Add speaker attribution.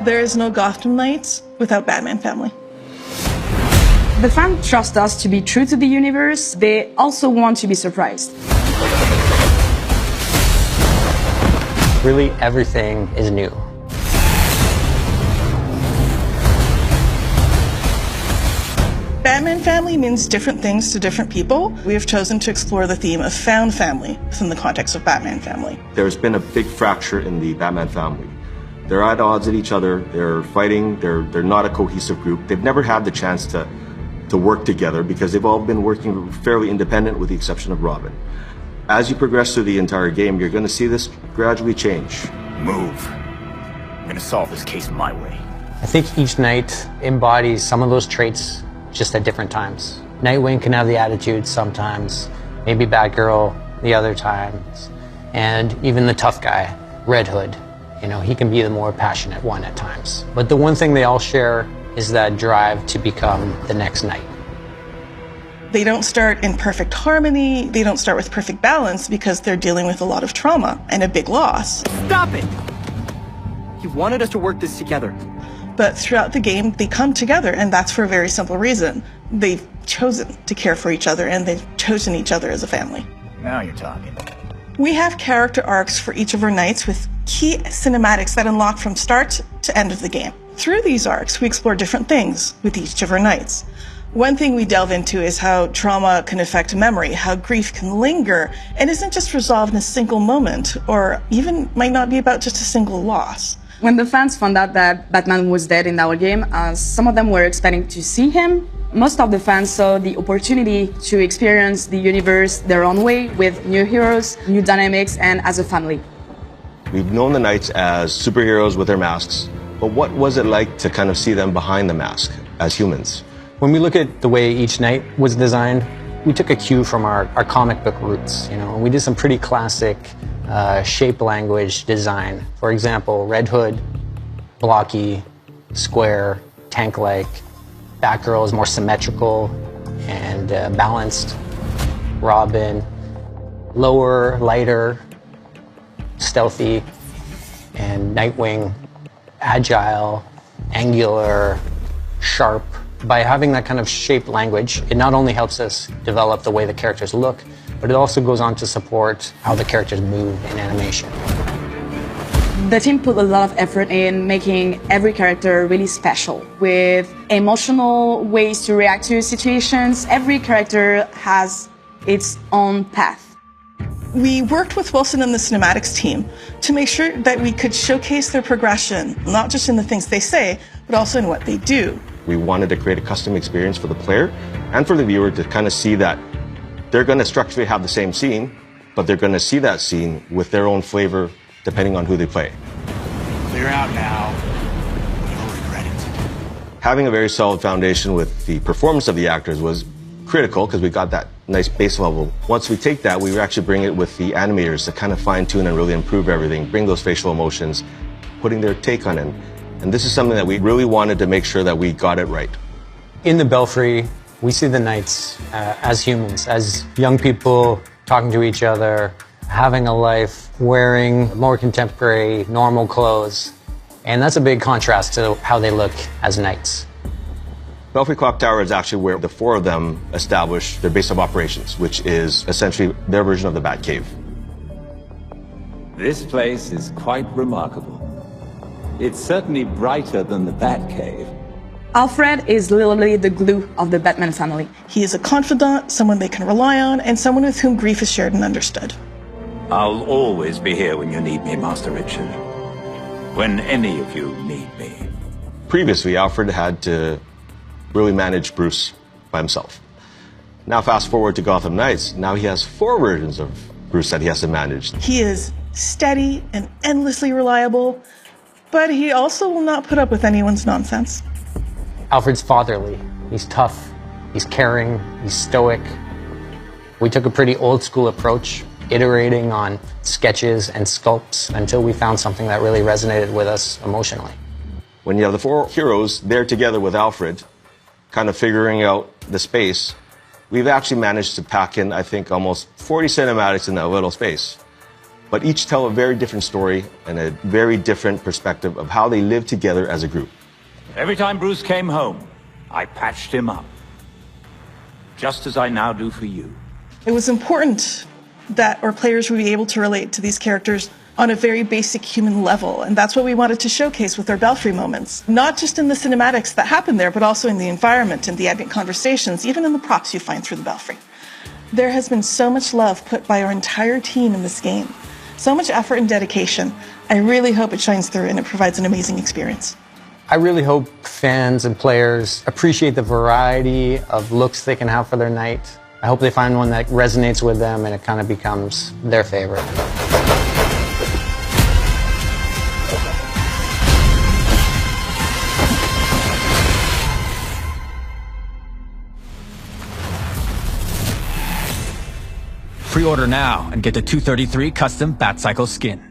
Speaker 1: There is no Gotham Knights without Batman family.
Speaker 2: The fans trust us to be true to the universe. They also want to be surprised.
Speaker 3: Really, everything is new.
Speaker 1: Batman family means different things to different people. We have chosen to explore the theme of found family within the context of Batman family.
Speaker 4: There's been a big fracture in the Batman family. They're at odds with each other, they're fighting, they're not a cohesive group. They've never had the chance to work together because they've all been working fairly independent with the exception of Robin. As you progress through the entire game, you're going to see this gradually change.
Speaker 5: Move. I'm going to solve this case my way.
Speaker 3: I think each knight embodies some of those traits just at different times. Nightwing can have the attitude sometimes, maybe Batgirl the other times, and even the tough guy, Red Hood. You know, he can be the more passionate one at times. But the one thing they all share is that drive to become the next knight.
Speaker 1: They don't start in perfect harmony, they don't start with perfect balance because they're dealing with a lot of trauma and a big loss.
Speaker 6: Stop it! You wanted us to work this together.
Speaker 1: But throughout the game, they come together, and that's for a very simple reason. They've chosen to care for each other, and they've chosen each other as a family.
Speaker 5: Now you're talking.
Speaker 1: We have character arcs for each of our knights with key cinematics that unlock from start to end of the game. Through these arcs, we explore different things with each of our knights. One thing we delve into is how trauma can affect memory, how grief can linger, and isn't just resolved in a single moment, or even might not be about just a single loss.
Speaker 2: When the fans found out that Batman was dead in our game, some of them were expecting to see him. Most of the fans saw the opportunity to experience the universe their own way with new heroes, new dynamics, and as a family.
Speaker 4: We've known the Knights as superheroes with their masks, but what was it like to kind of see them behind the mask as humans?
Speaker 3: When we look at the way each knight was designed, we took a cue from our comic book roots. You know, we did some pretty classic shape language design. For example, Red Hood, blocky, square, tank-like. Batgirl is more symmetrical and balanced. Robin, lower, lighter, stealthy. And Nightwing, agile, angular, sharp. By having that kind of shape language, it not only helps us develop the way the characters look, but it also goes on to support how the characters move in animation.
Speaker 2: The team put a lot of effort in making every character really special, with emotional ways to react to situations. Every character has its own path.
Speaker 1: We worked with Wilson and the cinematics team to make sure that we could showcase their progression, not just in the things they say, but also in what they do.
Speaker 4: We wanted to create a custom experience for the player and for the viewer to kind of see that they're going to structurally have the same scene, but they're going to see that scene with their own flavor depending on who they play.
Speaker 5: Clear out now. You'll regret it.
Speaker 4: Having a very solid foundation with the performance of the actors was critical because we got that nice base level. Once we take that, we actually bring it with the animators to kind of fine-tune and really improve everything, bring those facial emotions, putting their take on it. And this is something that we really wanted to make sure that we got it right.
Speaker 3: In the Belfry, we see the knights as humans, as young people talking to each other, having a life, wearing more contemporary, normal clothes. And that's a big contrast to how they look as knights.
Speaker 4: Belfry Clock Tower is actually where the four of them establish their base of operations, which is essentially their version of the Batcave.
Speaker 7: This place is quite remarkable. It's certainly brighter than the Batcave.
Speaker 2: Alfred is literally the glue of the Batman family.
Speaker 1: He is a confidant, someone they can rely on, and someone with whom grief is shared and understood.
Speaker 7: I'll always be here when you need me, Master Richard. When any of you need me.
Speaker 4: Previously, Alfred had to really manage Bruce by himself. Now fast forward to Gotham Knights, now he has four versions of Bruce that he has to manage.
Speaker 1: He is steady and endlessly reliable, but he also will not put up with anyone's nonsense.
Speaker 3: Alfred's fatherly. He's tough, he's caring, he's stoic. We took a pretty old school approach, iterating on sketches and sculpts until we found something that really resonated with us emotionally.
Speaker 4: When you have the four heroes there together with Alfred, kind of figuring out the space, we've actually managed to pack in, I think, almost 40 cinematics in that little space. but each tell a very different story and a very different perspective of how they live together as a group.
Speaker 7: Every time Bruce came home, I patched him up. Just as I now do for you.
Speaker 1: It was important that our players would be able to relate to these characters on a very basic human level, and that's what we wanted to showcase with our Belfry moments. Not just in the cinematics that happen there, but also in the environment and the ambient conversations, even in the props you find through the Belfry. There has been so much love put by our entire team in this game, so much effort and dedication. I really hope it shines through and it provides an amazing experience.
Speaker 3: I really hope fans and players appreciate the variety of looks they can have for their night. I hope they find one that resonates with them and it kind of becomes their favorite.
Speaker 8: Pre-order now and get the 233 custom Batcycle skin.